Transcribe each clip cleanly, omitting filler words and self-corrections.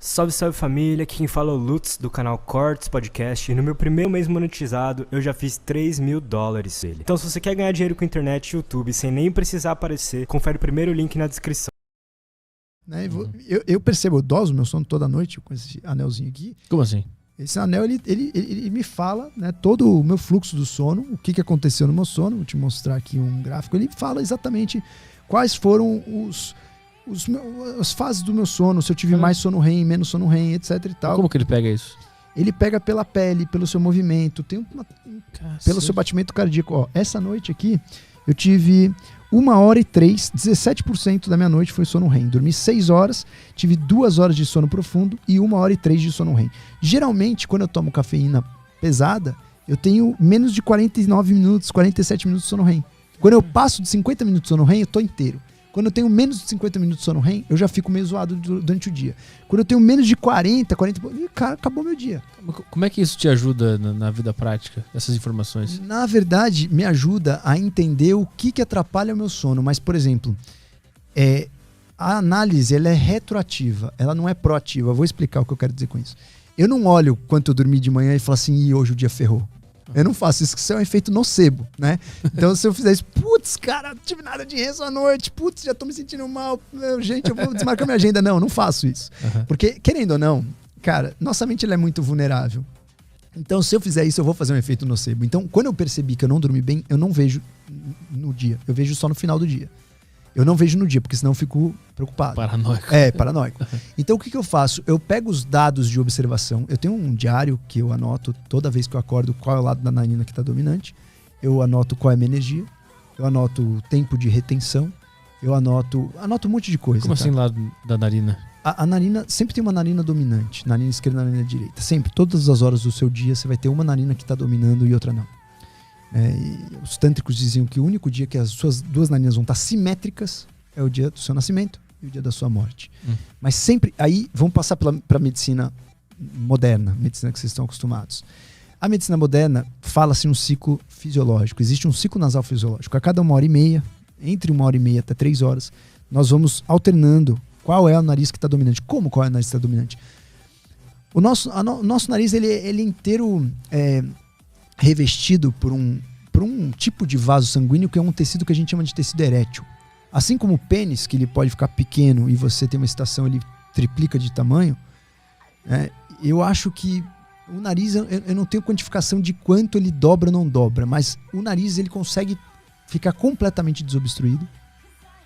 Salve, salve família, aqui quem fala é o Lutz do canal Cortes Podcast e no meu primeiro mês monetizado eu já fiz $3.000 dele. Então se você quer ganhar dinheiro com internet e YouTube sem nem precisar aparecer, confere o primeiro link na descrição. Né? Eu percebo, eu doso meu sono toda noite com esse anelzinho aqui. Como assim? Esse anel, ele me fala, né, todo o meu fluxo do sono, o que aconteceu no meu sono. Vou te mostrar aqui um gráfico. Ele fala exatamente quais foram as fases do meu sono, se eu tive mais sono REM, menos sono REM, etc e tal. Como que ele pega isso? Ele pega pela pele, pelo seu movimento, pelo seu batimento cardíaco. Ó, essa noite aqui, eu tive 1h03, 17% da minha noite foi sono REM. Dormi 6 horas, tive 2 horas de sono profundo e 1h03 de sono REM. Geralmente, quando eu tomo cafeína pesada, eu tenho menos de 49 minutos, 47 minutos de sono REM. Quando eu passo de 50 minutos de sono REM, eu tô inteiro. Quando eu tenho menos de 50 minutos de sono REM, eu já fico meio zoado durante o dia. Quando eu tenho menos de 40, cara, acabou meu dia. Como é que isso te ajuda na vida prática, essas informações? Na verdade, me ajuda a entender o que atrapalha o meu sono. Mas, por exemplo, a análise ela é retroativa, ela não é proativa. Eu vou explicar o que eu quero dizer com isso. Eu não olho quanto eu dormi de manhã e falo assim, e hoje o dia ferrou. Eu não faço isso, que isso é um efeito nocebo, né? Então, se eu fizer isso, putz, cara, não tive nada de rezo à noite, putz, já tô me sentindo mal, gente, eu vou desmarcar minha agenda. Não faço isso. Porque, querendo ou não, cara, nossa mente ela é muito vulnerável. Então, se eu fizer isso, eu vou fazer um efeito nocebo. Então, quando eu percebi que eu não dormi bem, eu não vejo no dia. Eu vejo só no final do dia. Eu não vejo no dia, porque senão eu fico preocupado. Paranoico. Paranoico. Então, o que eu faço? Eu pego os dados de observação. Eu tenho um diário que eu anoto toda vez que eu acordo qual é o lado da narina que está dominante. Eu anoto qual é a minha energia. Eu anoto o tempo de retenção. Eu anoto um monte de coisa. Como assim lado da narina? A narina, sempre tem uma narina dominante. Narina esquerda e narina direita. Sempre, todas as horas do seu dia, você vai ter uma narina que está dominando e outra não. E os tântricos diziam que o único dia que as suas duas narinas vão estar simétricas é o dia do seu nascimento e o dia da sua morte. Mas sempre, aí vamos passar para a medicina moderna, medicina que vocês estão acostumados. A medicina moderna fala-se um ciclo fisiológico. Existe um ciclo nasal fisiológico. A cada 1h30, entre 1h30 até 3 horas, nós vamos alternando qual é o nariz que está dominante. Como qual é o nariz que está dominante? O nosso nariz ele é inteiro revestido por um tipo de vaso sanguíneo que é um tecido que a gente chama de tecido erétil. Assim como o pênis, que ele pode ficar pequeno e você tem uma excitação, ele triplica de tamanho, eu acho que o nariz, eu não tenho quantificação de quanto ele dobra ou não dobra, mas o nariz ele consegue ficar completamente desobstruído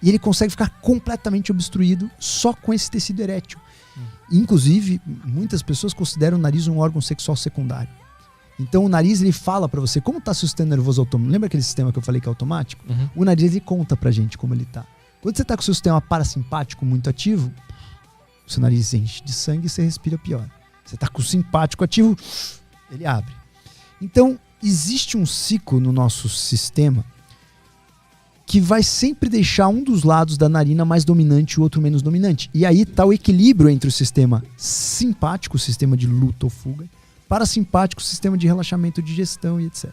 e ele consegue ficar completamente obstruído só com esse tecido erétil. Inclusive, muitas pessoas consideram o nariz um órgão sexual secundário. Então o nariz ele fala pra você como tá seu sistema nervoso autônomo. Lembra aquele sistema que eu falei que é automático? O nariz ele conta pra gente como ele tá. Quando você tá com o seu sistema parasimpático muito ativo, o seu nariz enche de sangue e você respira pior. Você tá com o simpático ativo, ele abre. Então existe um ciclo no nosso sistema que vai sempre deixar um dos lados da narina mais dominante e o outro menos dominante. E aí tá o equilíbrio entre o sistema simpático, o sistema de luta ou fuga, parasimpático, sistema de relaxamento, digestão e etc.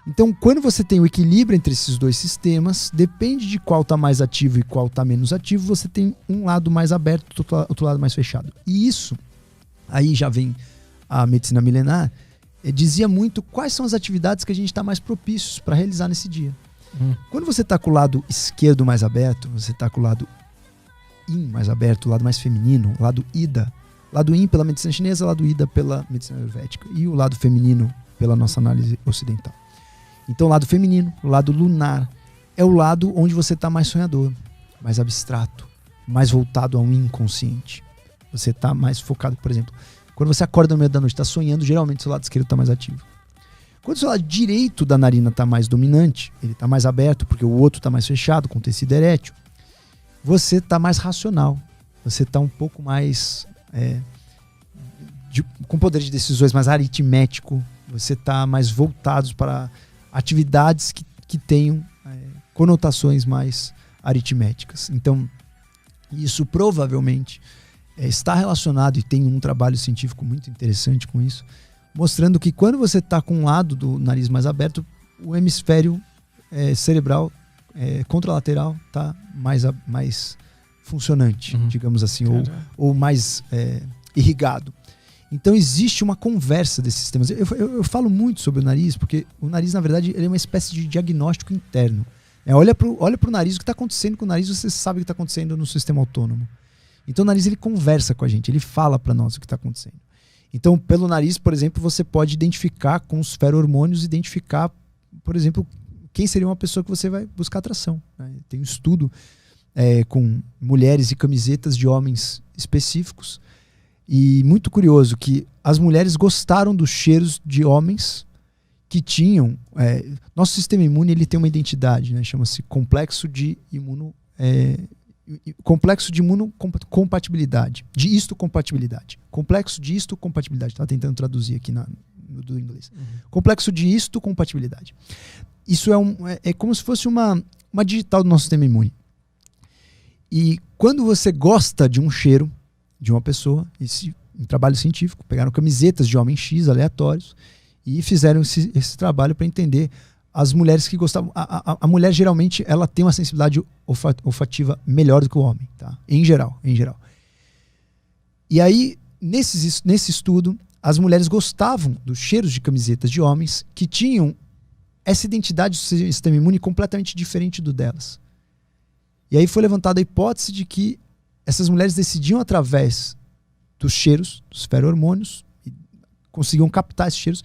Então, quando você tem o equilíbrio entre esses dois sistemas, depende de qual está mais ativo e qual está menos ativo, você tem um lado mais aberto, outro lado mais fechado. E isso, aí já vem a medicina milenar, dizia muito quais são as atividades que a gente está mais propícios para realizar nesse dia. Quando você está com o lado esquerdo mais aberto, você está com o lado yin mais aberto, o lado mais feminino, o lado ida. Lado yin pela medicina chinesa, lado ida pela medicina ayurvédica. E o lado feminino pela nossa análise ocidental. Então o lado feminino, o lado lunar, é o lado onde você está mais sonhador, mais abstrato, mais voltado ao inconsciente. Você está mais focado, por exemplo, quando você acorda no meio da noite, está sonhando, geralmente seu lado esquerdo está mais ativo. Quando o seu lado direito da narina está mais dominante, ele está mais aberto, porque o outro está mais fechado, com tecido erétil, você está mais racional, você está um pouco mais... com poder de decisões mais aritmético, você está mais voltado para atividades que tenham conotações mais aritméticas. Então, isso provavelmente está relacionado, e tem um trabalho científico muito interessante com isso, mostrando que quando você está com um lado do nariz mais aberto, o hemisfério cerebral contralateral está mais funcionante, Uhum. digamos assim, ou mais irrigado. Então existe uma conversa desses sistemas. Eu falo muito sobre o nariz, porque o nariz, na verdade, ele é uma espécie de diagnóstico interno. Olha pro nariz, o que está acontecendo com o nariz, você sabe o que está acontecendo no sistema autônomo. Então o nariz, ele conversa com a gente, ele fala para nós o que está acontecendo. Então, pelo nariz, por exemplo, você pode identificar com os ferormônios, identificar, por exemplo, quem seria uma pessoa que você vai buscar atração. Né? Tem um estudo com mulheres e camisetas de homens específicos. E muito curioso que as mulheres gostaram dos cheiros de homens que tinham... nosso sistema imune, ele tem uma identidade, né? Chama-se complexo de imunocompatibilidade, de histocompatibilidade. Complexo de histocompatibilidade. Estava tentando traduzir aqui do inglês. Uhum. Complexo de histocompatibilidade. Isso é como se fosse uma digital do nosso sistema imune. E quando você gosta de um cheiro de uma pessoa, em trabalho científico, pegaram camisetas de homens X aleatórios e fizeram esse trabalho para entender as mulheres que gostavam. A mulher, geralmente, ela tem uma sensibilidade olfativa melhor do que o homem, tá? Em geral. E aí, nesse estudo, as mulheres gostavam dos cheiros de camisetas de homens que tinham essa identidade do sistema imune completamente diferente do delas. E aí foi levantada a hipótese de que essas mulheres decidiam através dos cheiros, dos ferormônios, e conseguiam captar esses cheiros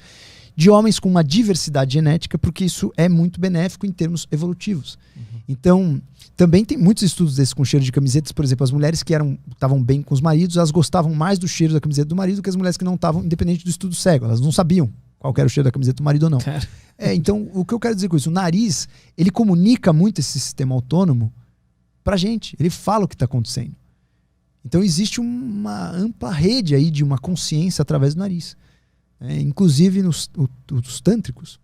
de homens com uma diversidade genética, porque isso é muito benéfico em termos evolutivos. Uhum. Então, também tem muitos estudos desses com cheiro de camisetas. Por exemplo, as mulheres que estavam bem com os maridos, elas gostavam mais do cheiro da camiseta do marido do que as mulheres que não estavam, independente do estudo cego. Elas não sabiam qual era o cheiro da camiseta do marido ou não. Então, o que eu quero dizer com isso? O nariz, ele comunica muito esse sistema autônomo pra gente. Ele fala o que está acontecendo. Então existe uma ampla rede aí de uma consciência através do nariz. Inclusive os tântricos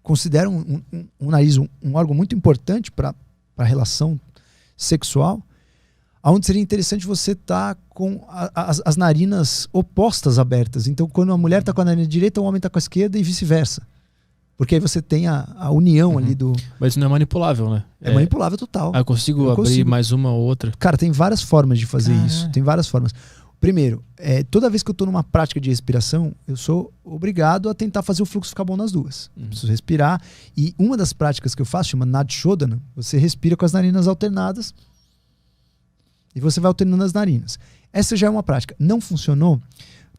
consideram um nariz um órgão muito importante para a relação sexual, onde seria interessante você estar com as narinas opostas abertas. Então quando a mulher está com a narina direita, o homem está com a esquerda e vice-versa. Porque aí você tem a união ali do... Mas isso não é manipulável, né? É manipulável total. Eu consigo abrir mais uma ou outra? Cara, tem várias formas de fazer isso. Tem várias formas. Primeiro, toda vez que eu estou numa prática de respiração, eu sou obrigado a tentar fazer o fluxo ficar bom nas duas. Preciso respirar. E uma das práticas que eu faço, chama Nadshodhana, você respira com as narinas alternadas e você vai alternando as narinas. Essa já é uma prática. Não funcionou?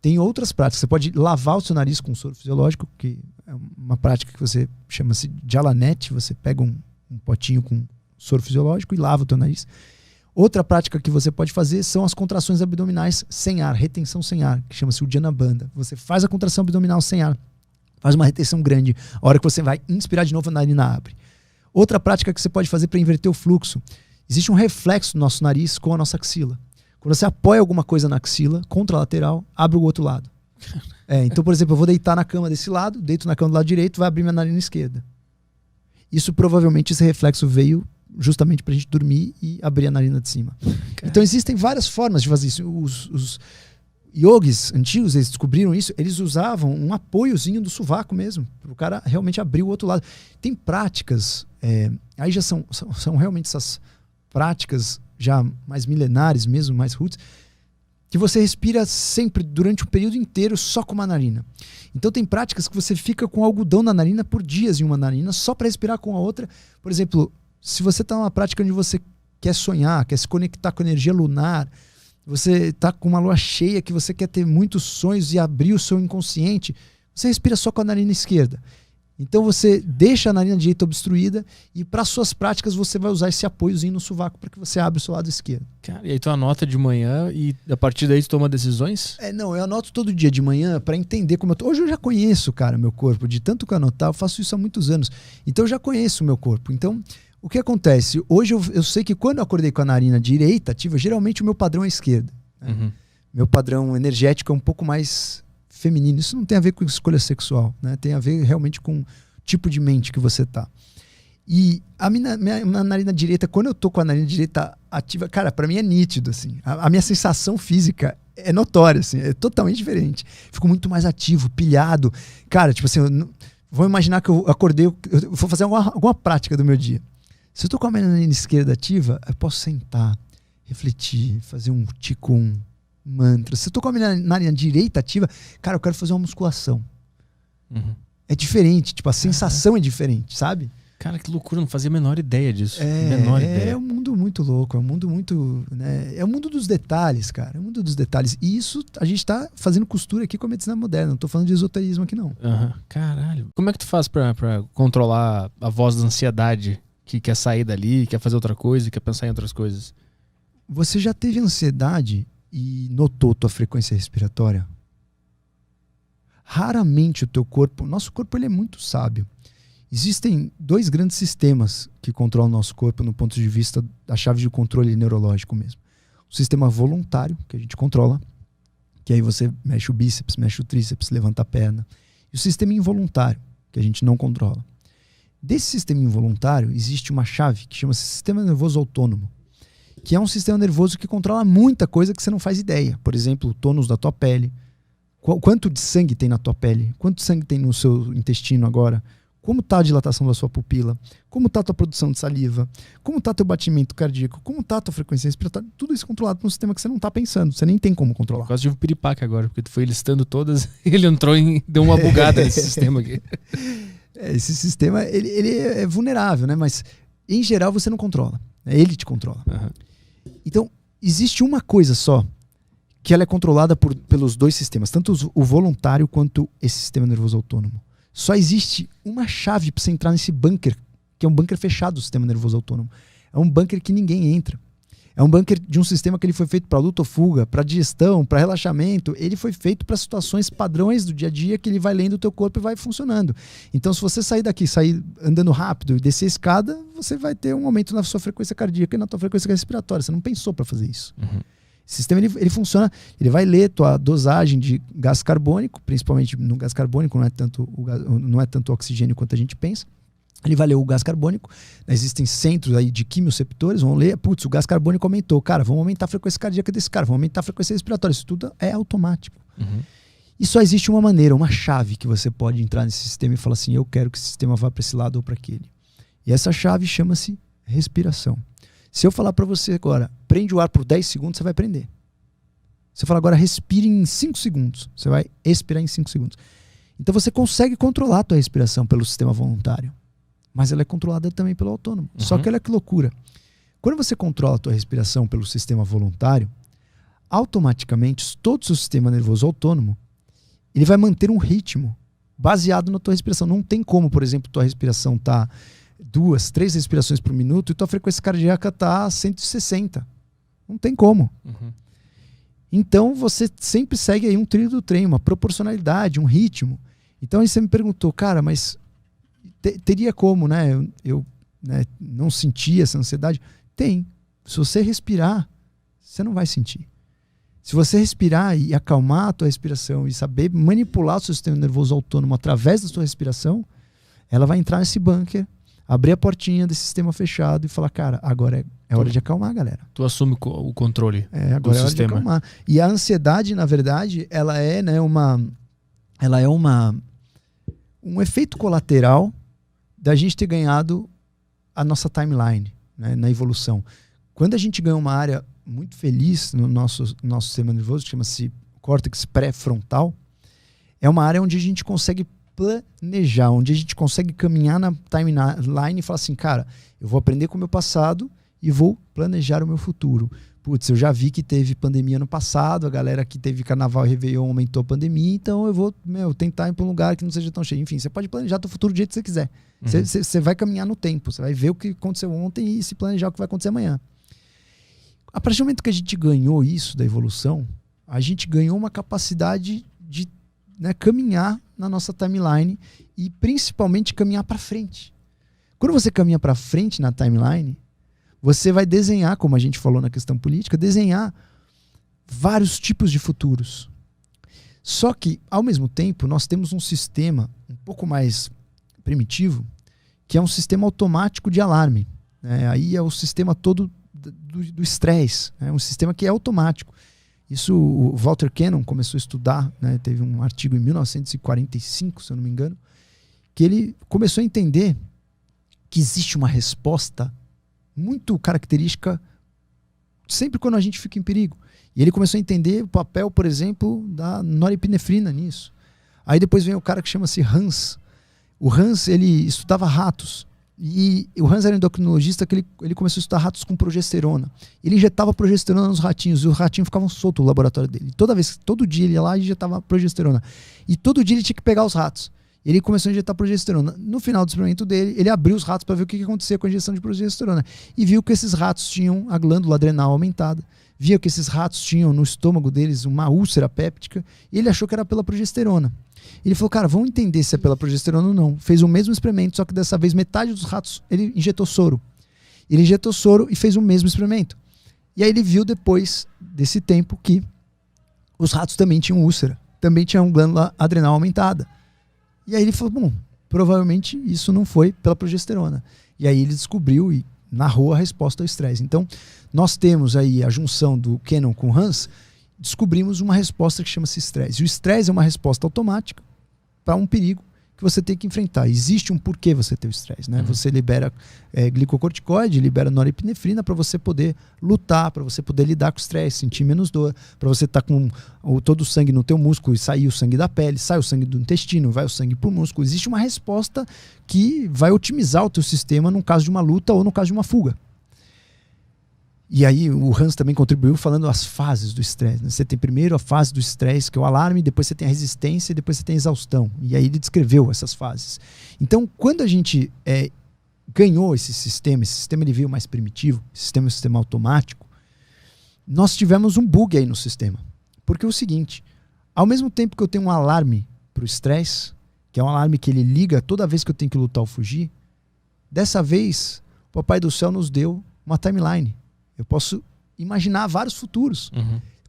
Tem outras práticas. Você pode lavar o seu nariz com soro fisiológico, que é uma prática que você chama-se Jalanet. Você pega um potinho com soro fisiológico e lava o teu nariz. Outra prática que você pode fazer são as contrações abdominais sem ar, retenção sem ar, que chama-se Uddiyana Bandha. Você faz a contração abdominal sem ar, faz uma retenção grande. A hora que você vai inspirar de novo, a narina abre. Outra prática que você pode fazer para inverter o fluxo. Existe um reflexo do nosso nariz com a nossa axila. Quando você apoia alguma coisa na axila, contralateral, abre o outro lado. Então, por exemplo, eu vou deitar na cama desse lado, deito na cama do lado direito, vai abrir minha narina esquerda. Isso provavelmente, esse reflexo veio justamente pra gente dormir e abrir a narina de cima. Então existem várias formas de fazer isso. Os yogis antigos, eles descobriram isso, eles usavam um apoiozinho do sovaco mesmo, para o cara realmente abrir o outro lado. Tem práticas, aí já são realmente essas práticas já mais milenares mesmo, mais roots, que você respira sempre, durante o período inteiro, só com uma narina. Então tem práticas que você fica com algodão na narina por dias em uma narina, só para respirar com a outra. Por exemplo, se você está numa prática onde você quer sonhar, quer se conectar com a energia lunar, você está com uma lua cheia que você quer ter muitos sonhos e abrir o seu inconsciente, você respira só com a narina esquerda. Então você deixa a narina direita obstruída e para suas práticas você vai usar esse apoiozinho no sovaco para que você abra o seu lado esquerdo. Cara, e aí tu anota de manhã e a partir daí tu toma decisões? Não, eu anoto todo dia de manhã para entender como eu tô. Hoje eu já conheço, cara, meu corpo. De tanto que eu anotar, eu faço isso há muitos anos. Então eu já conheço o meu corpo. Então, o que acontece? Hoje eu sei que quando eu acordei com a narina direita ativa, geralmente o meu padrão é a esquerda. Né? Uhum. Meu padrão energético é um pouco mais feminino. Isso não tem a ver com escolha sexual, né? Tem a ver realmente com o tipo de mente que você tá. E a minha narina direita, quando eu tô com a narina direita ativa, cara, pra mim é nítido, assim. A minha sensação física é notória, assim, é totalmente diferente. Fico muito mais ativo, pilhado. Cara, tipo assim, vou imaginar que eu acordei, eu vou fazer alguma prática do meu dia. Se eu tô com a minha narina esquerda ativa, eu posso sentar, refletir, fazer um Qigong, mantra. Se eu tô com a minha narina direita ativa, cara, eu quero fazer uma musculação. Uhum. É diferente, tipo, a sensação é diferente, sabe? Cara, que loucura, não fazia a menor ideia disso. Menor ideia. É um mundo muito louco, é um mundo muito, né? É o mundo dos detalhes, cara. É o mundo dos detalhes. E isso a gente tá fazendo costura aqui com a medicina moderna. Não tô falando de esoterismo aqui, não. Uhum. Caralho. Como é que tu faz pra controlar a voz da ansiedade que quer sair dali, quer fazer outra coisa, quer pensar em outras coisas? Você já teve ansiedade e notou tua frequência respiratória? Raramente o teu corpo... Nosso corpo ele é muito sábio. Existem 2 grandes sistemas que controlam o nosso corpo no ponto de vista da chave de controle neurológico mesmo. O sistema voluntário, que a gente controla, que aí você mexe o bíceps, mexe o tríceps, levanta a perna. E o sistema involuntário, que a gente não controla. Desse sistema involuntário, existe uma chave que chama-se sistema nervoso autônomo, que é um sistema nervoso que controla muita coisa que você não faz ideia. Por exemplo, o tônus da tua pele. Quanto de sangue tem na tua pele? Quanto sangue tem no seu intestino agora? Como está a dilatação da sua pupila? Como está a tua produção de saliva? Como está teu batimento cardíaco? Como está a tua frequência respiratória? Tudo isso controlado por um sistema que você não está pensando. Você nem tem como controlar. Quase tive um piripaque agora, porque tu foi listando todas e ele entrou e deu uma bugada nesse sistema aqui. Esse sistema, ele é vulnerável, né? Mas, em geral, você não controla. Ele te controla. Uhum. Então, existe uma coisa só que ela é controlada pelos 2 sistemas. Tanto o voluntário quanto esse sistema nervoso autônomo. Só existe uma chave para você entrar nesse bunker, que é um bunker fechado do sistema nervoso autônomo. É um bunker que ninguém entra. É um bunker de um sistema que ele foi feito para luta ou fuga, para digestão, para relaxamento. Ele foi feito para situações padrões do dia a dia que ele vai lendo o teu corpo e vai funcionando. Então, se você sair daqui, sair andando rápido e descer a escada, você vai ter um aumento na sua frequência cardíaca e na tua frequência respiratória. Você não pensou para fazer isso. Uhum. O sistema ele funciona, ele vai ler tua dosagem de gás carbônico, principalmente no gás carbônico, não é tanto oxigênio quanto a gente pensa. Ele vai ler o gás carbônico, existem centros aí de quimioceptores, vão ler, putz, o gás carbônico aumentou, cara, vamos aumentar a frequência cardíaca desse cara, vamos aumentar a frequência respiratória, isso tudo é automático. Uhum. E só existe uma maneira, uma chave que você pode entrar nesse sistema e falar assim, eu quero que esse sistema vá para esse lado ou para aquele. E essa chave chama-se respiração. Se eu falar para você agora, prende o ar por 10 segundos, você vai prender. Se eu falar agora, respire em 5 segundos, você vai expirar em 5 segundos. Então você consegue controlar a tua respiração pelo sistema voluntário, mas ela é controlada também pelo autônomo. Uhum. Só que olha que loucura. Quando você controla a tua respiração pelo sistema voluntário, automaticamente todo o seu sistema nervoso autônomo, ele vai manter um ritmo baseado na tua respiração. Não tem como, por exemplo, tua respiração tá 2, 3 respirações por minuto e tua frequência cardíaca tá 160. Não tem como. Uhum. Então você sempre segue aí um trilho do trem, uma proporcionalidade, um ritmo. Então aí você me perguntou, cara, mas teria como, né? Eu né, não sentir essa ansiedade? Tem. Se você respirar, você não vai sentir. Se você respirar e acalmar a tua respiração e saber manipular o seu sistema nervoso autônomo através da sua respiração, ela vai entrar nesse bunker, abrir a portinha desse sistema fechado e falar, cara, agora é hora de acalmar, galera. Tu assume o controle agora do é hora sistema. de acalmar. E a ansiedade, na verdade, ela é, né, um efeito colateral da gente ter ganhado a nossa timeline, né, na evolução. Quando a gente ganha uma área muito feliz no nosso sistema nervoso, que chama-se córtex pré-frontal, é uma área onde a gente consegue planejar, onde a gente consegue caminhar na timeline e falar assim, cara, eu vou aprender com o meu passado e vou planejar o meu futuro. Putz, eu já vi que teve pandemia no passado, a galera que teve carnaval e réveillon aumentou a pandemia, então eu vou tentar ir para um lugar que não seja tão cheio. Enfim, você pode planejar teu futuro do jeito que você quiser. Você vai caminhar no tempo, você vai ver o que aconteceu ontem e se planejar o que vai acontecer amanhã. A partir do momento que a gente ganhou isso da evolução, a gente ganhou uma capacidade de, né, caminhar na nossa timeline e principalmente caminhar para frente. Quando você caminha para frente na timeline, você vai desenhar, como a gente falou na questão política, desenhar vários tipos de futuros. Só que, ao mesmo tempo, nós temos um sistema um pouco mais primitivo, que é um sistema automático de alarme. Aí é o sistema todo do estresse, né? Um sistema que é automático. Isso o Walter Cannon começou a estudar, né? Teve um artigo em 1945, se eu não me engano, que ele começou a entender que existe uma resposta muito característica sempre quando a gente fica em perigo. E ele começou a entender o papel, por exemplo, da norepinefrina nisso. Aí depois vem o cara que chama-se Hans. O Hans, ele estudava ratos. E o Hans era um endocrinologista que ele começou a estudar ratos com progesterona. Ele injetava progesterona nos ratinhos e os ratinhos ficavam soltos no laboratório dele. Todo dia ele ia lá e injetava progesterona. E todo dia ele tinha que pegar os ratos. Ele começou a injetar progesterona. No final do experimento dele, ele abriu os ratos para ver o que acontecia com a injeção de progesterona. E viu que esses ratos tinham a glândula adrenal aumentada. Viu que esses ratos tinham no estômago deles uma úlcera péptica. E ele achou que era pela progesterona. Ele falou, cara, vamos entender se é pela progesterona ou não. Fez o mesmo experimento, só que dessa vez metade dos ratos ele injetou soro. Ele injetou soro e fez o mesmo experimento. E aí ele viu depois desse tempo que os ratos também tinham úlcera. Também tinham glândula adrenal aumentada. E aí ele falou, bom, provavelmente isso não foi pela progesterona. E aí ele descobriu e narrou a resposta ao estresse. Então, nós temos aí a junção do Cannon com Hans, descobrimos uma resposta que chama-se estresse. E o estresse é uma resposta automática para um perigo que você tem que enfrentar. Existe um porquê você ter o estresse, né? Você libera glicocorticoide, libera norepinefrina para você poder lutar, para você poder lidar com o estresse, sentir menos dor, para você estar com todo o sangue no teu músculo e sair o sangue da pele, sai o sangue do intestino, vai o sangue pro músculo. Existe uma resposta que vai otimizar o teu sistema no caso de uma luta ou no caso de uma fuga. E aí o Hans também contribuiu falando as fases do estresse. Né? Você tem primeiro a fase do estresse, que é o alarme, depois você tem a resistência e depois você tem a exaustão. E aí ele descreveu essas fases. Então, quando a gente ganhou esse sistema ele veio mais primitivo, esse sistema é um sistema automático, nós tivemos um bug aí no sistema. Porque é o seguinte, ao mesmo tempo que eu tenho um alarme para o estresse, que é um alarme que ele liga toda vez que eu tenho que lutar ou fugir, dessa vez o Papai do Céu nos deu uma timeline. Eu posso imaginar vários futuros.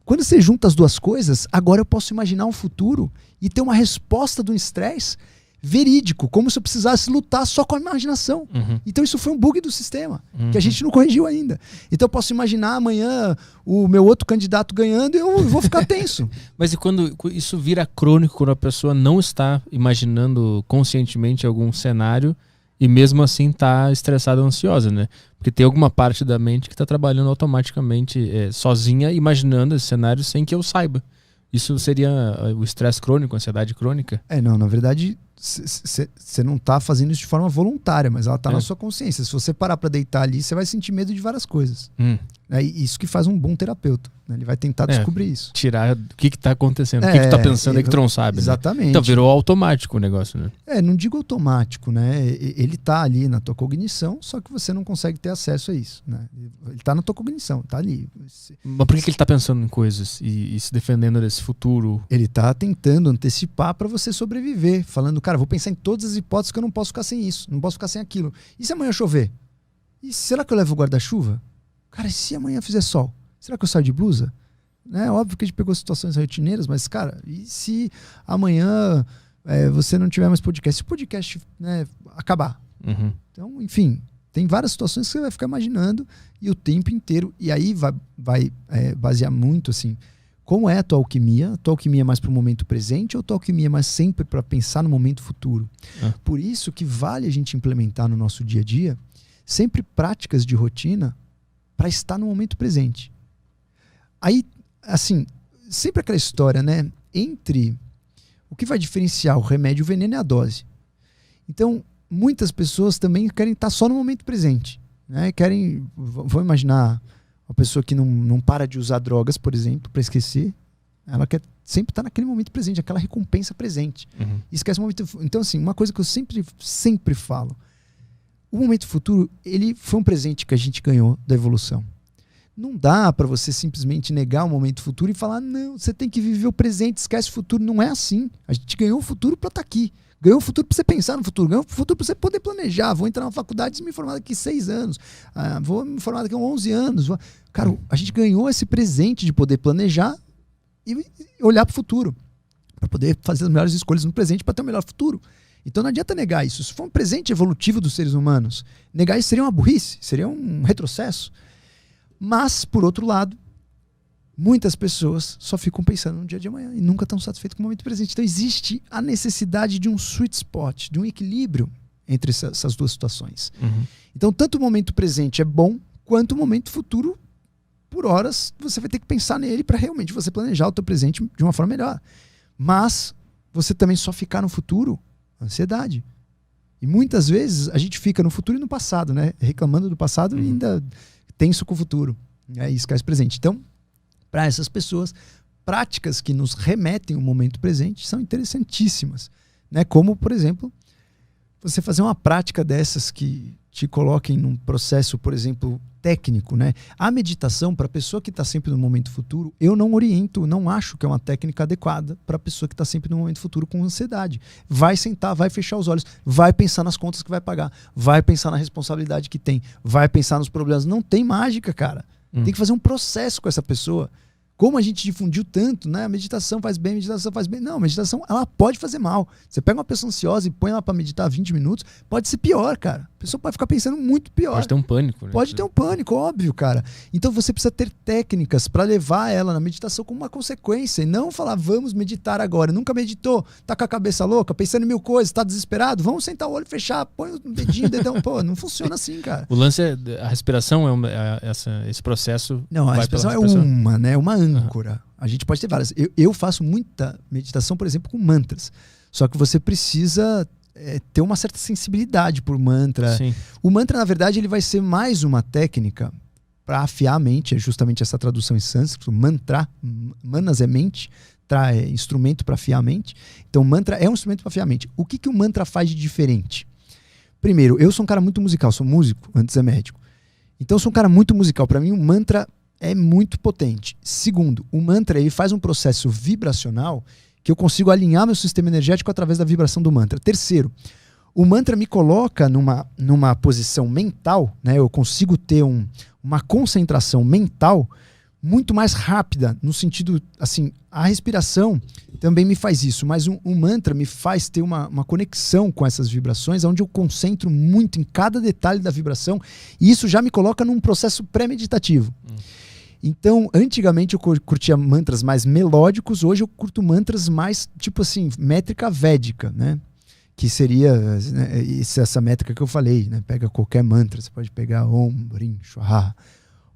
Quando você junta as duas coisas, agora eu posso imaginar um futuro e ter uma resposta do estresse verídico, como se eu precisasse lutar só com a imaginação. Então isso foi um bug do sistema, que a gente não corrigiu ainda. Então eu posso imaginar amanhã o meu outro candidato ganhando e eu vou ficar tenso. Mas e quando isso vira crônico, quando a pessoa não está imaginando conscientemente algum cenário e mesmo assim está estressada ou ansiosa, né? Porque tem alguma parte da mente que está trabalhando automaticamente sozinha, imaginando esse cenário sem que eu saiba. Isso seria o estresse crônico, a ansiedade crônica? Não, na verdade, você não está fazendo isso de forma voluntária, mas ela está na sua consciência. Se você parar para deitar ali, você vai sentir medo de várias coisas. É isso que faz um bom terapeuta. Né? Ele vai tentar descobrir isso. Tirar o que está acontecendo, o que está pensando aí que tu não sabe. Exatamente. Né? Então virou automático o negócio, né? Não digo automático, né? Ele está ali na tua cognição, só que você não consegue ter acesso a isso. Né? Ele está na tua cognição, está ali. Mas por que ele está pensando em coisas e se defendendo desse futuro? Ele está tentando antecipar para você sobreviver, falando, cara, vou pensar em todas as hipóteses que eu não posso ficar sem isso, não posso ficar sem aquilo. E se amanhã chover? E será que eu levo o guarda-chuva? Cara, e se amanhã fizer sol? Será que eu saio de blusa? Né? Óbvio que a gente pegou situações rotineiras, mas, cara, e se amanhã você não tiver mais podcast? Se o podcast acabar? Então, enfim, tem várias situações que você vai ficar imaginando e o tempo inteiro. E aí vai basear muito, assim, como é a tua alquimia? A tua alquimia é mais para o momento presente ou a tua alquimia é mais sempre para pensar no momento futuro? Por isso que vale a gente implementar no nosso dia a dia sempre práticas de rotina para estar no momento presente. Aí, assim, sempre aquela história, né? Entre o que vai diferenciar o remédio e o veneno é a dose. Então, muitas pessoas também querem estar só no momento presente. Né? Vou imaginar uma pessoa que não para de usar drogas, por exemplo, para esquecer. Ela quer sempre estar naquele momento presente, aquela recompensa presente. Esquece o momento. Então, assim, uma coisa que eu sempre falo. O momento futuro, ele foi um presente que a gente ganhou da evolução. Não dá para você simplesmente negar o momento futuro e falar, não, você tem que viver o presente, esquece o futuro. Não é assim. A gente ganhou o futuro para estar aqui. Ganhou o futuro para você pensar no futuro. Ganhou o futuro para você poder planejar. Vou entrar na faculdade e me formar daqui 6 anos. Vou me formar daqui 11 anos. Cara, a gente ganhou esse presente de poder planejar e olhar para o futuro. Para poder fazer as melhores escolhas no presente para ter o melhor futuro. Então não adianta negar isso. Se for um presente evolutivo dos seres humanos, negar isso seria uma burrice, seria um retrocesso. Mas, por outro lado, muitas pessoas só ficam pensando no dia de amanhã e nunca estão satisfeitos com o momento presente. Então existe a necessidade de um sweet spot, de um equilíbrio entre essas duas situações. Então, tanto o momento presente é bom, quanto o momento futuro, por horas, você vai ter que pensar nele para realmente você planejar o teu presente de uma forma melhor. Mas você também só ficar no futuro, ansiedade. E muitas vezes a gente fica no futuro e no passado, né? Reclamando do passado e ainda tenso com o futuro. E esquece o presente. Então, para essas pessoas, práticas que nos remetem ao momento presente são interessantíssimas. Né? Como, por exemplo, você fazer uma prática dessas que te coloquem num processo, por exemplo, técnico, né? A meditação, para a pessoa que está sempre no momento futuro, eu não oriento, não acho que é uma técnica adequada para a pessoa que está sempre no momento futuro com ansiedade. Vai sentar, vai fechar os olhos, vai pensar nas contas que vai pagar, vai pensar na responsabilidade que tem, vai pensar nos problemas. Não tem mágica, cara. Tem que fazer um processo com essa pessoa. Como a gente difundiu tanto, né? A meditação faz bem, a meditação faz bem. Não, a meditação, ela pode fazer mal. Você pega uma pessoa ansiosa e põe ela para meditar 20 minutos, pode ser pior, cara. A pessoa pode ficar pensando muito pior. Pode ter um pânico. Né? Pode ter um pânico, óbvio, cara. Então você precisa ter técnicas para levar ela na meditação como uma consequência e não falar, vamos meditar agora. Nunca meditou, tá com a cabeça louca, pensando em mil coisas, tá desesperado, vamos sentar o olho, fechar, põe o dedinho, o dedão. Pô, não funciona assim, cara. O lance é, a respiração esse processo. Não, a respiração é uma, né? Uma âncora. A gente pode ter várias. Eu faço muita meditação, por exemplo, com mantras. Só que você precisa ter uma certa sensibilidade por mantra. Sim. O mantra, na verdade, ele vai ser mais uma técnica para afiar a mente. É justamente essa tradução em sânscrito. Mantra, manas é mente, tra é instrumento para afiar a mente. Então, mantra é um instrumento para afiar a mente. O que o mantra faz de diferente? Primeiro, eu sou um cara muito musical. Sou músico, antes é médico. Então, eu sou um cara muito musical. Para mim, o mantra é muito potente. Segundo, o mantra ele faz um processo vibracional que eu consigo alinhar meu sistema energético através da vibração do mantra. Terceiro, o mantra me coloca numa posição mental, né? Eu consigo ter uma concentração mental muito mais rápida, no sentido, assim, a respiração também me faz isso, mas um mantra me faz ter uma conexão com essas vibrações, onde eu concentro muito em cada detalhe da vibração, e isso já me coloca num processo pré-meditativo. Então, antigamente eu curtia mantras mais melódicos, hoje eu curto mantras mais, tipo assim, métrica védica, né? Que seria, né, essa métrica que eu falei, né? Pega qualquer mantra, você pode pegar Om Rim Swaha,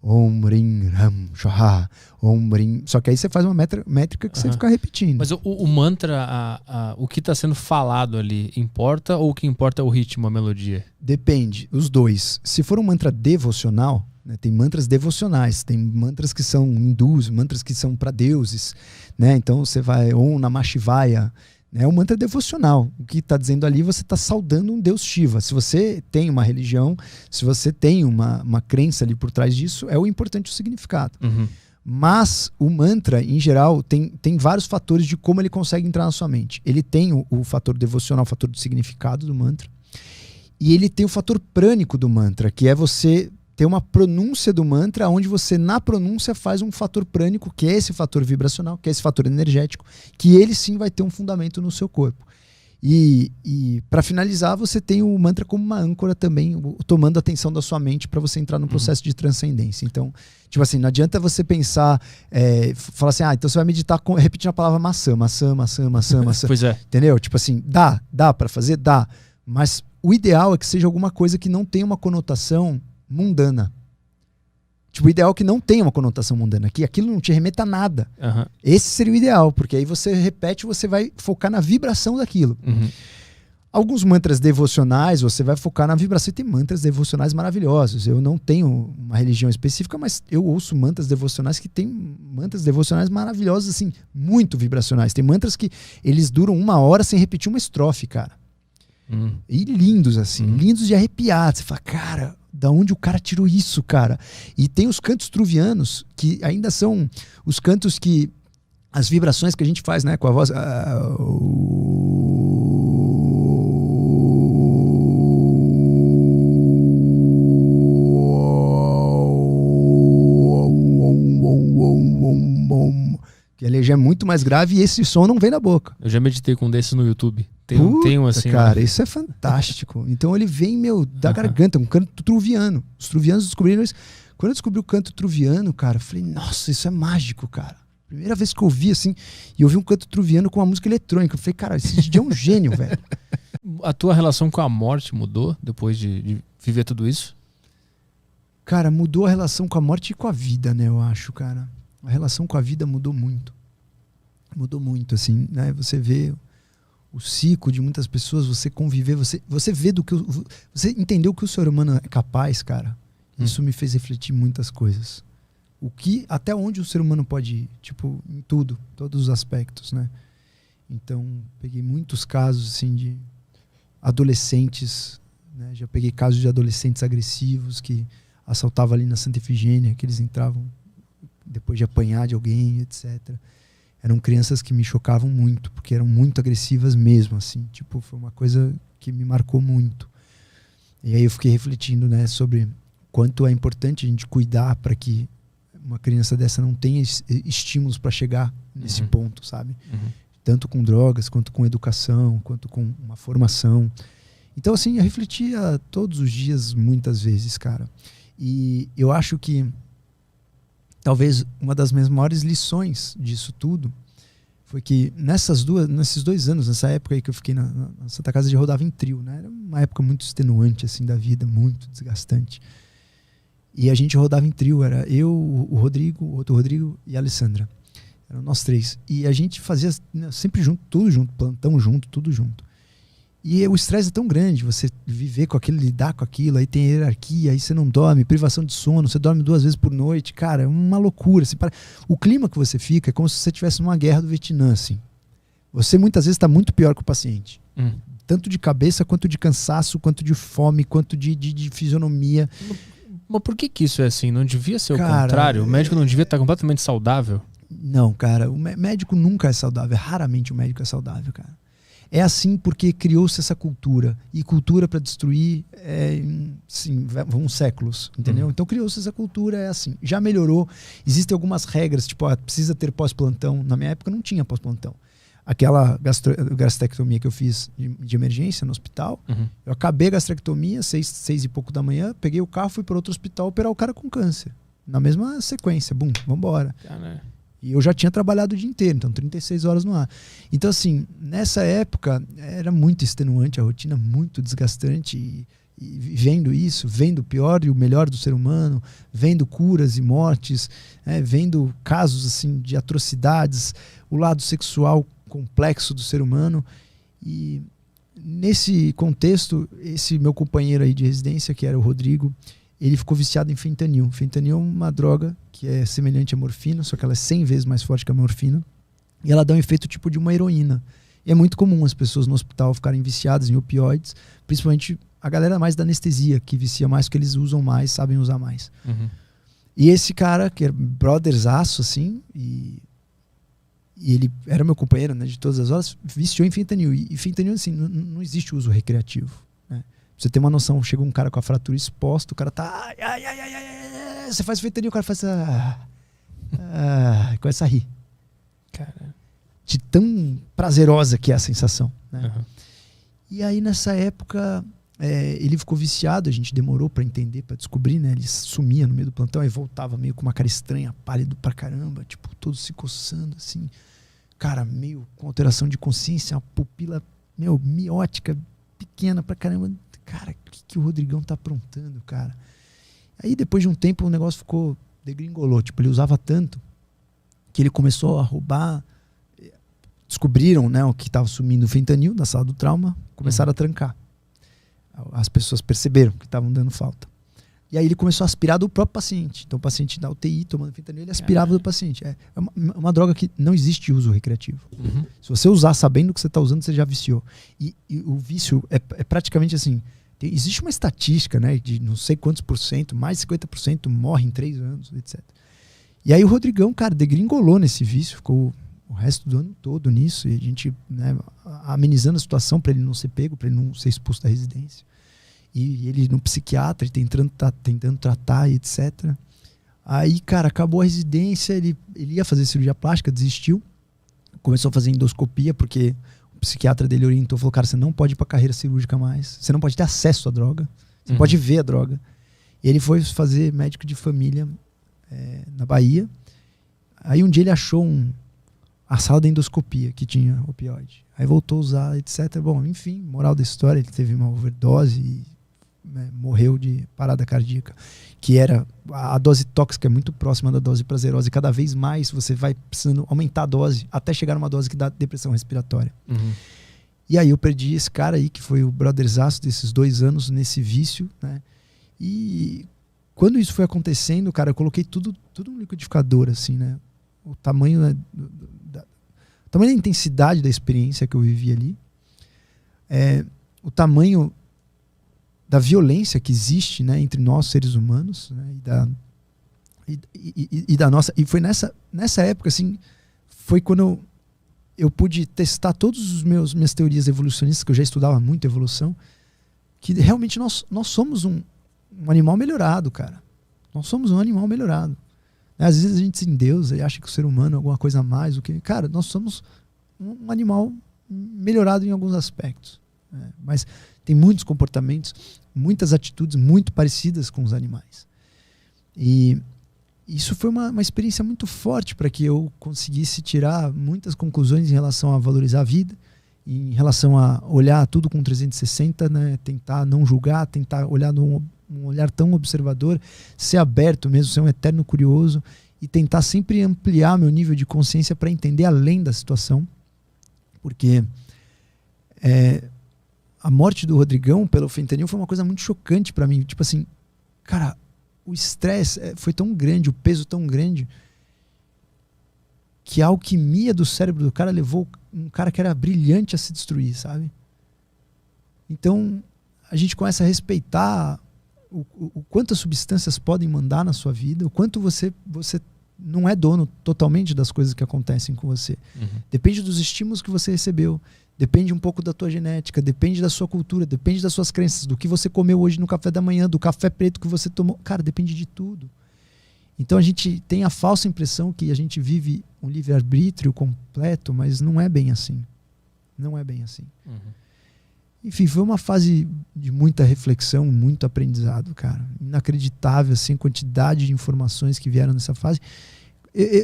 Om Rim Ram Swaha, Om Rim... Só que aí você faz uma métrica que você fica repetindo. Mas o mantra, o que está sendo falado ali, importa ou o que importa é o ritmo, a melodia? Depende, os dois. Se for um mantra devocional, né, tem mantras devocionais, tem mantras que são hindus, mantras que são para deuses, né? Então você vai Om Namah Shivaya, é um mantra devocional. O que está dizendo ali, você está saudando um deus Shiva. Se você tem uma religião, se você tem uma crença ali por trás disso, é o importante o significado. Mas o mantra, em geral, tem vários fatores de como ele consegue entrar na sua mente. Ele tem o fator devocional, o fator do significado do mantra. E ele tem o fator prânico do mantra, que é você ter uma pronúncia do mantra, onde você, na pronúncia, faz um fator prânico, que é esse fator vibracional, que é esse fator energético, que ele sim vai ter um fundamento no seu corpo. E para finalizar, você tem o mantra como uma âncora também, tomando a atenção da sua mente para você entrar num processo de transcendência. Então, tipo assim, não adianta você pensar, falar assim, então você vai meditar repetindo a palavra maçã, maçã, maçã, maçã, maçã. Pois é. Entendeu? Tipo assim, dá para fazer? Dá. Mas o ideal é que seja alguma coisa que não tenha uma conotação mundana. Tipo, o ideal é que não tenha uma conotação mundana, que aquilo não te remeta a nada. Esse seria o ideal, porque aí você repete, você vai focar na vibração daquilo. Alguns mantras devocionais, você vai focar na vibração, e tem mantras devocionais maravilhosos. Eu não tenho uma religião específica, mas eu ouço mantras devocionais que tem mantras devocionais maravilhosos, assim, muito vibracionais. Tem mantras que eles duram 1 hora sem repetir uma estrofe, cara. E lindos, assim, lindos de arrepiar. Você fala, cara, da onde o cara tirou isso, cara? E tem os cantos truvianos, que ainda são os cantos que as vibrações que a gente faz, né, com a voz. Que ele já é muito mais grave e esse som não vem da boca. Eu já meditei com um desses no YouTube. Tem um assim. Cara, isso é fantástico. Então ele vem, da garganta, um canto truviano. Os truvianos descobriram isso. Quando eu descobri o canto truviano, cara, eu falei, nossa, isso é mágico, cara. Primeira vez que eu ouvi assim, e eu vi um canto truviano com uma música eletrônica. Eu falei, cara, esse DJ é um gênio, velho. A tua relação com a morte mudou depois de viver tudo isso? Cara, mudou a relação com a morte e com a vida, né? Eu acho, cara. A relação com a vida mudou muito. Mudou muito, assim, né? Você vê o ciclo de muitas pessoas, você conviver, você vê você entendeu o que o ser humano é capaz, cara. Isso me fez refletir muitas coisas. Até onde o ser humano pode ir, tipo, em tudo, todos os aspectos, né? Então, peguei muitos casos, assim, de adolescentes, né? Já peguei casos de adolescentes agressivos que assaltavam ali na Santa Efigênia, que eles entravam depois de apanhar de alguém, etc. Eram crianças que me chocavam muito, porque eram muito agressivas mesmo, assim. Tipo, foi uma coisa que me marcou muito. E aí eu fiquei refletindo, né, sobre quanto é importante a gente cuidar para que uma criança dessa não tenha estímulos para chegar nesse ponto, sabe? Tanto com drogas, quanto com educação, quanto com uma formação. Então, assim, eu refletia todos os dias, muitas vezes, cara. E eu acho que talvez uma das minhas maiores lições disso tudo foi que nesses 2 anos, nessa época aí que eu fiquei na Santa Casa de rodava em trio, né? Era uma época muito extenuante, assim, da vida, muito desgastante. E a gente rodava em trio, era eu, o Rodrigo, o outro Rodrigo e a Alessandra. Eram nós 3. E a gente fazia, né, sempre junto, tudo junto, plantão junto, tudo junto. E o estresse é tão grande, você viver com aquilo, lidar com aquilo, aí tem hierarquia, aí você não dorme, privação de sono, você dorme 2 vezes por noite, cara, é uma loucura. O clima que você fica é como se você estivesse numa guerra do Vietnã, assim. Você muitas vezes está muito pior que o paciente. Tanto de cabeça, quanto de cansaço, quanto de fome, quanto de fisionomia. Mas por que isso é assim? Não devia ser o contrário? O médico não devia estar completamente saudável? Não, cara, o médico nunca é saudável, raramente o médico é saudável, cara. É assim porque criou-se essa cultura. E cultura para destruir, sim, vão séculos, entendeu? Então criou-se essa cultura, é assim. Já melhorou, existem algumas regras, tipo, precisa ter pós-plantão. Na minha época não tinha pós-plantão. Aquela gastrectomia que eu fiz de emergência no hospital, eu acabei a gastrectomia, 6 e pouco da manhã, peguei o carro, fui para outro hospital operar o cara com câncer. Na mesma sequência, bum, vambora. E eu já tinha trabalhado o dia inteiro, então 36 horas no ar. Então, assim, nessa época era muito extenuante, a rotina muito desgastante. E vendo isso, vendo o pior e o melhor do ser humano, vendo curas e mortes, vendo casos assim, de atrocidades, o lado sexual complexo do ser humano. E nesse contexto, esse meu companheiro aí de residência, que era o Rodrigo, ele ficou viciado em fentanil. Fentanil é uma droga que é semelhante à morfina, só que ela é 100 vezes mais forte que a morfina. E ela dá um efeito tipo de uma heroína. E é muito comum as pessoas no hospital ficarem viciadas em opioides, principalmente a galera mais da anestesia, que vicia mais porque eles usam mais, sabem usar mais. E esse cara, que era brotherzaço, assim, e ele era meu companheiro, né, de todas as horas, viciou em fentanil. E fentanil, assim, não existe uso recreativo. Né? Pra você ter uma noção, chega um cara com a fratura exposta, o cara tá... Você faz fentanil, o cara faz... começa a rir. Cara... De tão prazerosa que é a sensação. Né? E aí, nessa época, ele ficou viciado, a gente demorou pra entender, pra descobrir, né? Ele sumia no meio do plantão, aí voltava meio com uma cara estranha, pálido pra caramba, tipo, todo se coçando, assim. Cara, meio com alteração de consciência, uma pupila, miótica, pequena pra caramba. Cara, o que o Rodrigão tá aprontando, cara? Aí, depois de um tempo, o negócio degringolou. Tipo, ele usava tanto que ele começou a roubar. Descobriram, né, o que estava sumindo o fentanil na sala do trauma, começaram a trancar. As pessoas perceberam que estavam dando falta. E aí ele começou a aspirar do próprio paciente. Então o paciente na UTI tomando fentanil, ele aspirava do paciente. É uma droga que não existe uso recreativo. Se você usar sabendo o que você está usando, você já viciou. E o vício é praticamente assim, existe uma estatística, né, de não sei quantos %, mais de 50% morre em 3 anos, etc. E aí o Rodrigão, cara, degringolou nesse vício, ficou o resto do ano todo nisso, e a gente, né, amenizando a situação para ele não ser pego, para ele não ser expulso da residência. E ele no psiquiatra, tentando tratar, e etc. Aí, cara, acabou a residência, ele ia fazer cirurgia plástica, desistiu, começou a fazer endoscopia, porque o psiquiatra dele orientou, falou, cara, você não pode ir para carreira cirúrgica mais, você não pode ter acesso à droga, você pode ver a droga. E ele foi fazer médico de família na Bahia. Aí um dia ele achou a sala da endoscopia que tinha opioide. Aí voltou a usar, etc. Bom, enfim, moral da história, ele teve uma overdose e morreu de parada cardíaca, que era a dose tóxica é muito próxima da dose prazerosa e cada vez mais você vai precisando aumentar a dose até chegar numa dose que dá depressão respiratória. E aí eu perdi esse cara aí, que foi o brotherzaço desses 2 anos nesse vício, né? E quando isso foi acontecendo, cara, eu coloquei tudo no liquidificador, assim, né? O tamanho, né, o tamanho da intensidade da experiência que eu vivi ali, o tamanho da violência que existe, né, entre nós seres humanos, né, e da nossa, e foi nessa época, assim, foi quando eu pude testar todas as minhas teorias evolucionistas, que eu já estudava muito evolução, que realmente nós somos um animal melhorado, cara. Nós somos um animal melhorado. Às vezes a gente se endeusa e acha que o ser humano é alguma coisa a mais do que... Cara, nós somos um animal melhorado em alguns aspectos. Mas tem muitos comportamentos, muitas atitudes muito parecidas com os animais. E isso foi uma experiência muito forte para que eu conseguisse tirar muitas conclusões em relação a valorizar a vida, em relação a olhar tudo com 360, né? Tentar não julgar, tentar olhar num olhar tão observador, ser aberto mesmo, ser um eterno curioso e tentar sempre ampliar meu nível de consciência para entender além da situação. Porque a morte do Rodrigão pelo fentanil foi uma coisa muito chocante para mim. Tipo assim, cara, o estresse foi tão grande, o peso tão grande, que a alquimia do cérebro do cara levou um cara que era brilhante a se destruir, sabe? Então, a gente começa a respeitar o quanto as substâncias podem mandar na sua vida, o quanto você não é dono totalmente das coisas que acontecem com você. Depende dos estímulos que você recebeu, depende um pouco da tua genética, depende da sua cultura, depende das suas crenças, do que você comeu hoje no café da manhã, do café preto que você tomou. Cara, depende de tudo. Então a gente tem a falsa impressão que a gente vive um livre-arbítrio completo, mas não é bem assim. Não é bem assim. Enfim, foi uma fase de muita reflexão, muito aprendizado, cara. Inacreditável, assim, a quantidade de informações que vieram nessa fase.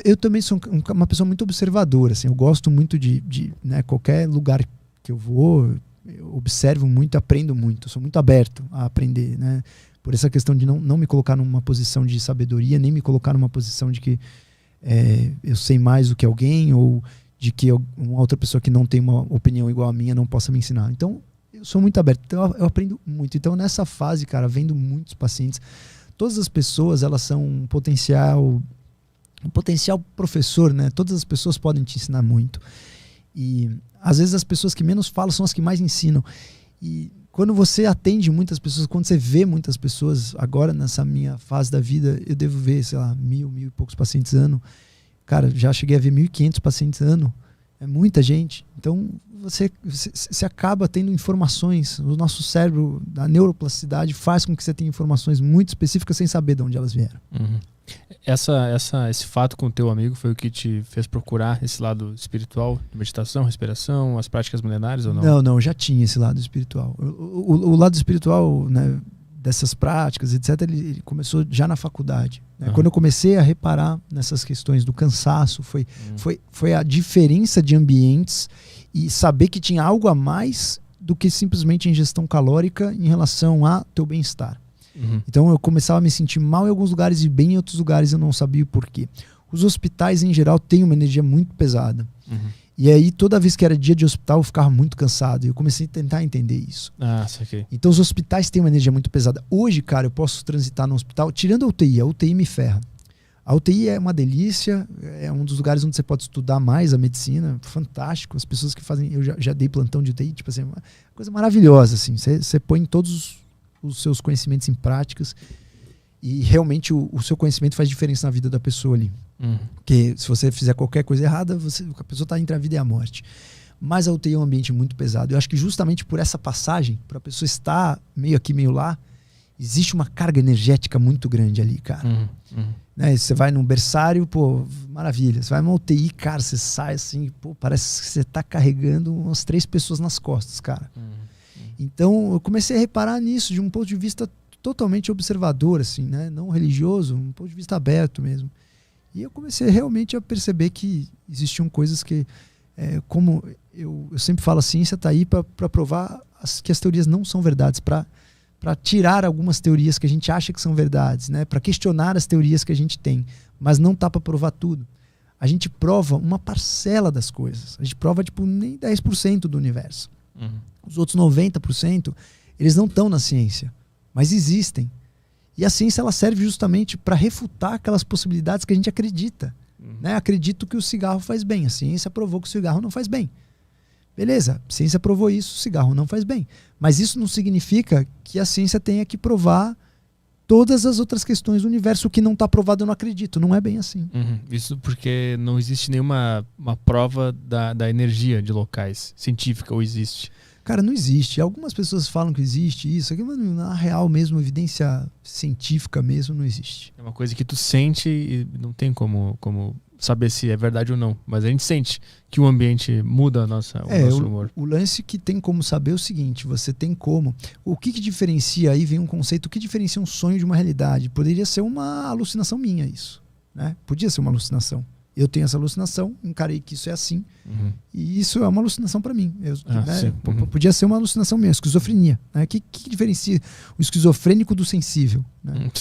Eu também sou uma pessoa muito observadora, assim. Eu gosto muito de né, qualquer lugar que eu vou, eu observo muito, aprendo muito. Eu sou muito aberto a aprender, né? Por essa questão de não me colocar numa posição de sabedoria, nem me colocar numa posição de que eu sei mais do que alguém, ou de que uma outra pessoa que não tem uma opinião igual a minha não possa me ensinar. Então, eu sou muito aberto, então eu aprendo muito. Então, nessa fase, cara, vendo muitos pacientes, todas as pessoas, elas são um potencial professor, né? Todas as pessoas podem te ensinar muito. E, às vezes, as pessoas que menos falam são as que mais ensinam. E quando você atende muitas pessoas, quando você vê muitas pessoas, agora nessa minha fase da vida, eu devo ver, sei lá, 1.000 e poucos pacientes ano. Cara, já cheguei a ver 1.500 pacientes ano. É muita gente. Então, você acaba tendo informações. O nosso cérebro, a neuroplasticidade, faz com que você tenha informações muito específicas sem saber de onde elas vieram. Esse fato com o teu amigo foi o que te fez procurar esse lado espiritual, de meditação, respiração, as práticas milenares ou não? Não, já tinha esse lado espiritual. O lado espiritual, né, dessas práticas, etc., ele começou já na faculdade. Né? Quando eu comecei a reparar nessas questões do cansaço, foi a diferença de ambientes e saber que tinha algo a mais do que simplesmente ingestão calórica em relação a teu bem-estar. Então eu começava a me sentir mal em alguns lugares e bem em outros lugares, eu não sabia o porquê. Os hospitais, em geral, têm uma energia muito pesada. E aí, toda vez que era dia de hospital, eu ficava muito cansado. E eu comecei a tentar entender isso. Saquei. Então, os hospitais têm uma energia muito pesada. Hoje, cara, eu posso transitar no hospital, tirando a UTI me ferra. A UTI é uma delícia, é um dos lugares onde você pode estudar mais a medicina. Fantástico. As pessoas que fazem... Eu já dei plantão de UTI, tipo assim, uma coisa maravilhosa, assim. Você põe todos os seus conhecimentos em práticas e realmente o seu conhecimento faz diferença na vida da pessoa ali. Porque se você fizer qualquer coisa errada, a pessoa está entre a vida e a morte. Mas a UTI é um ambiente muito pesado. Eu acho que justamente por essa passagem, para a pessoa estar meio aqui, meio lá, existe uma carga energética muito grande ali, cara. Né? Você vai num berçário, pô, maravilha. Você vai numa UTI, cara, você sai assim, pô, parece que você está carregando umas 3 pessoas nas costas, cara. Então, eu comecei a reparar nisso de um ponto de vista totalmente observador, assim, né? Não religioso, um ponto de vista aberto mesmo. E eu comecei realmente a perceber que existiam coisas que, como eu sempre falo, a ciência está aí para provar que as teorias não são verdades, para tirar algumas teorias que a gente acha que são verdades, né? Para questionar as teorias que a gente tem, mas não tá para provar tudo. A gente prova uma parcela das coisas. A gente prova nem 10% do universo. Os outros 90%, eles não estão na ciência, mas existem. E a ciência ela serve justamente para refutar aquelas possibilidades que a gente acredita. Né? Acredito que o cigarro faz bem. A ciência provou que o cigarro não faz bem. Beleza, a ciência provou isso, o cigarro não faz bem. Mas isso não significa que a ciência tenha que provar todas as outras questões do universo. O que não está provado eu não acredito. Não é bem assim. Isso porque não existe nenhuma prova da energia de locais científica, ou existe? Cara, não existe. Algumas pessoas falam que existe isso, mas na real mesmo, evidência científica mesmo, não existe. É uma coisa que tu sente e não tem como saber se é verdade ou não. Mas a gente sente que o ambiente muda o nosso humor. O lance que tem como saber é o seguinte, você tem como... O que diferencia, aí vem um conceito, o que diferencia um sonho de uma realidade? Poderia ser uma alucinação minha isso, né? Podia ser uma alucinação. Eu tenho essa alucinação, encarei que isso é assim, e isso é uma alucinação para mim. Podia ser uma alucinação minha, esquizofrenia. Né? O que diferencia o esquizofrênico do sensível? Né?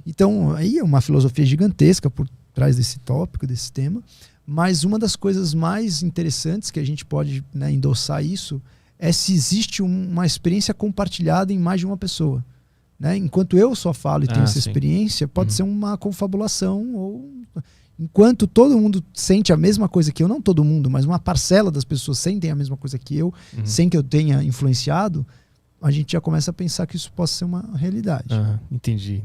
Então, aí é uma filosofia gigantesca por trás desse tópico, desse tema, mas uma das coisas mais interessantes que a gente pode, né, endossar isso é se existe uma experiência compartilhada em mais de uma pessoa. Né? Enquanto eu só falo e tenho essa experiência, pode ser uma confabulação ou... Enquanto todo mundo sente a mesma coisa que eu, não todo mundo, mas uma parcela das pessoas sentem a mesma coisa que eu, sem que eu tenha influenciado, a gente já começa a pensar que isso possa ser uma realidade. Entendi.